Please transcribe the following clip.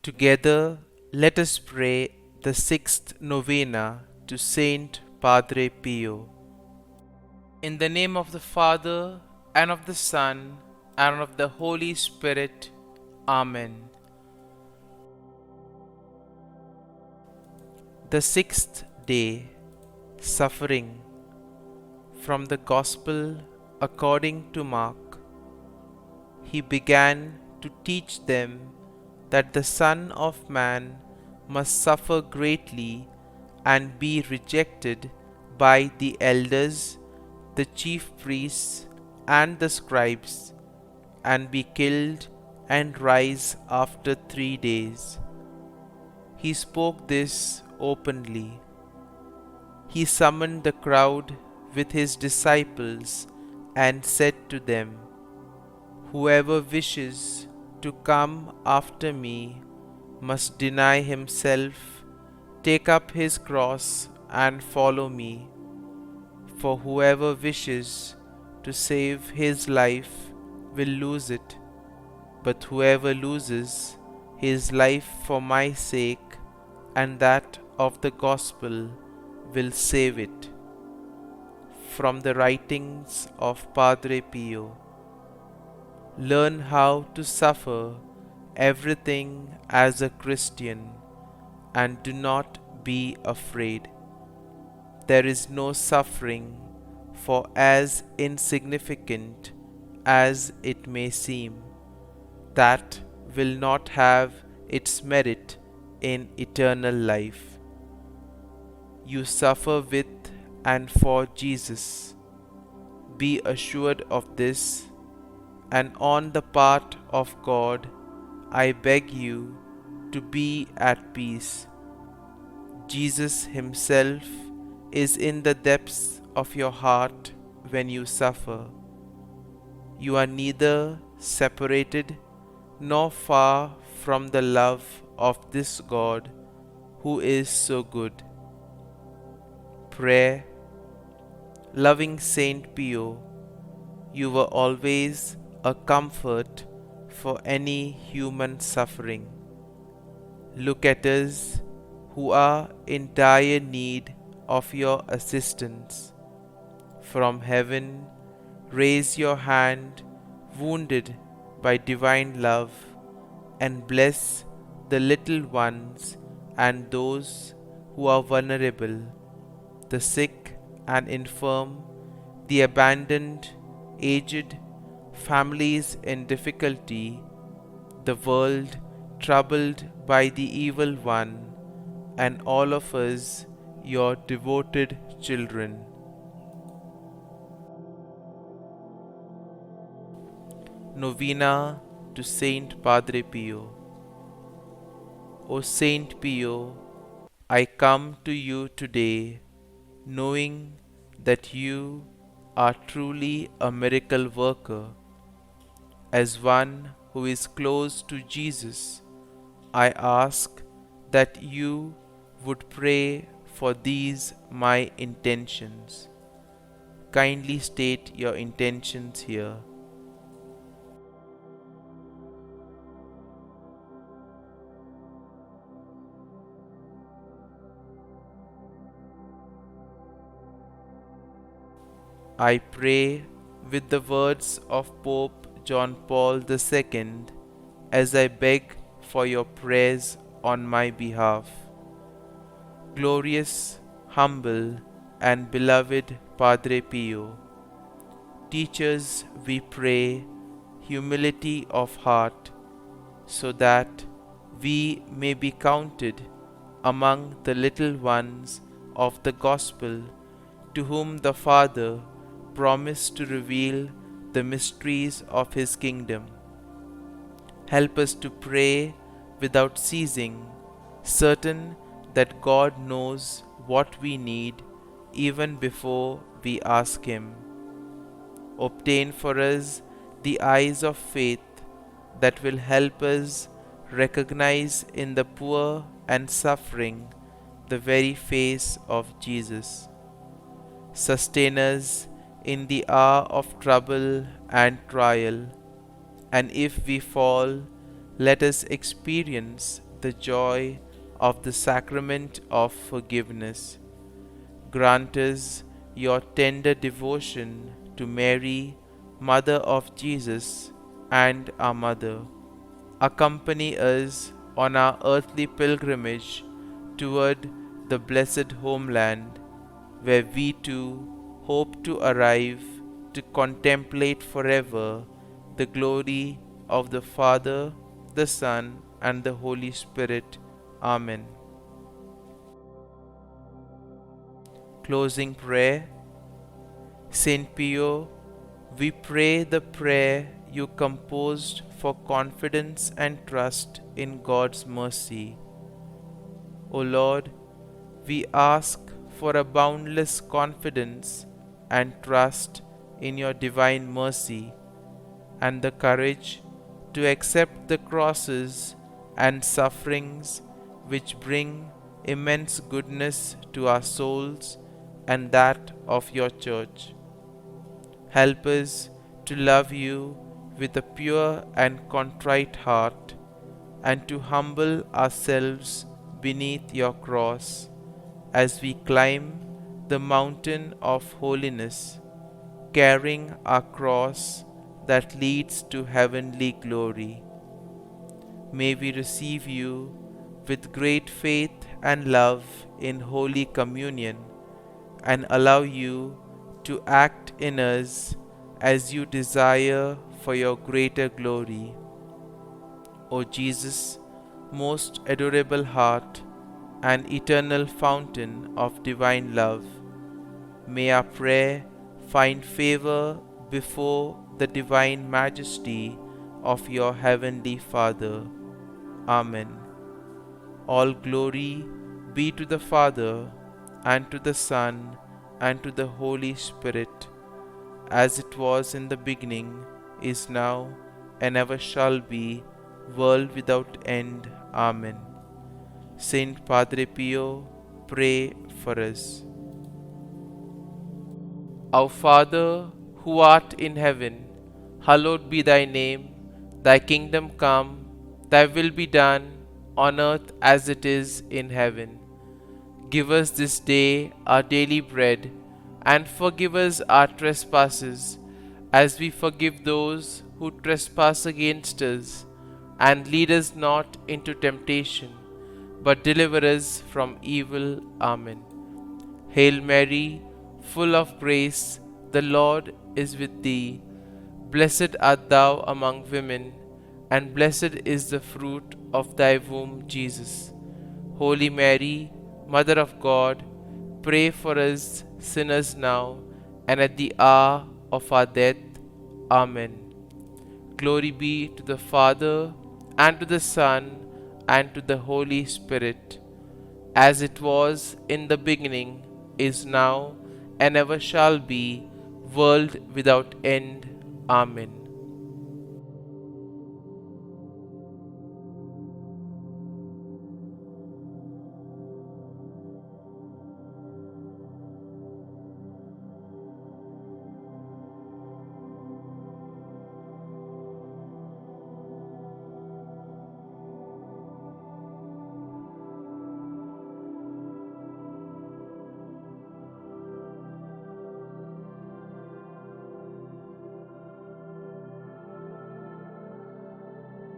Together, let us pray the sixth novena to Saint Padre Pio. In the name of the Father, and of the Son, and of the Holy Spirit. Amen. The sixth day, suffering. From the Gospel according to Mark. He began to teach them that the Son of Man must suffer greatly and be rejected by the elders, the chief priests, and the scribes, and be killed and rise after 3 days. He spoke this openly. He summoned the crowd with his disciples and said to them, "Whoever wishes to come after me must deny himself, take up his cross, and follow me. For whoever wishes to save his life will lose it, but whoever loses his life for my sake and that of the gospel will save it." From the writings of Padre Pio. Learn how to suffer everything as a Christian, and do not be afraid. There is no suffering for as insignificant as it may seem, that will not have its merit in eternal life. You suffer with and for Jesus. Be assured of this, and on the part of God, I beg you to be at peace. Jesus Himself is in the depths of your heart when you suffer. You are neither separated nor far from the love of this God who is so good. Prayer. Loving Saint Pio, you were always a comfort for any human suffering. Look at us who are in dire need of your assistance. From heaven, raise your hand, wounded by divine love, and bless the little ones and those who are vulnerable, the sick and infirm, the abandoned, aged, families in difficulty, the world troubled by the evil one, and all of us, your devoted children. Novena to Saint Padre Pio. O Saint Pio, I come to you today, knowing that you are truly a miracle worker. As one who is close to Jesus, I ask that you would pray for these my intentions. Kindly state your intentions here. I pray with the words of Pope John Paul II as I beg for your prayers on my behalf. Glorious, humble, and beloved Padre Pio, teach us, we pray, humility of heart, so that we may be counted among the little ones of the Gospel, to whom the Father promised to reveal the mysteries of His kingdom. Help us to pray without ceasing, certain that God knows what we need even before we ask Him. Obtain for us the eyes of faith that will help us recognize in the poor and suffering the very face of Jesus. Sustain us in the hour of trouble and trial, and if we fall, let us experience the joy of the sacrament of forgiveness. Grant us your tender devotion to Mary, Mother of Jesus, and our Mother. Accompany us on our earthly pilgrimage toward the blessed homeland, where we too hope to arrive to contemplate forever the glory of the Father, the Son, and the Holy Spirit. Amen. Closing prayer. Saint Pio, we pray the prayer you composed for confidence and trust in God's mercy. O Lord, we ask for a boundless confidence and trust in your divine mercy, and the courage to accept the crosses and sufferings which bring immense goodness to our souls and that of your Church. Help us to love you with a pure and contrite heart, and to humble ourselves beneath your cross as we climb the mountain of holiness, carrying our cross that leads to heavenly glory. May we receive you with great faith and love in Holy Communion, and allow you to act in us as you desire for your greater glory. O Jesus, most adorable heart and eternal fountain of divine love, may our prayer find favor before the divine majesty of your heavenly Father. Amen. All glory be to the Father, and to the Son, and to the Holy Spirit, as it was in the beginning, is now, and ever shall be, world without end. Amen. Saint Padre Pio, pray for us. Our Father, who art in heaven, hallowed be thy name. Thy kingdom come, thy will be done, on earth as it is in heaven. Give us this day our daily bread, and forgive us our trespasses, as we forgive those who trespass against us. And lead us not into temptation, but deliver us from evil. Amen. Hail Mary, full of grace, the Lord is with thee. Blessed art thou among women, and blessed is the fruit of thy womb, Jesus. Holy Mary, Mother of God, pray for us sinners now and at the hour of our death. Amen. Glory be to the Father, and to the Son, and to the Holy Spirit, as it was in the beginning, is now, and ever shall be, world without end. Amen.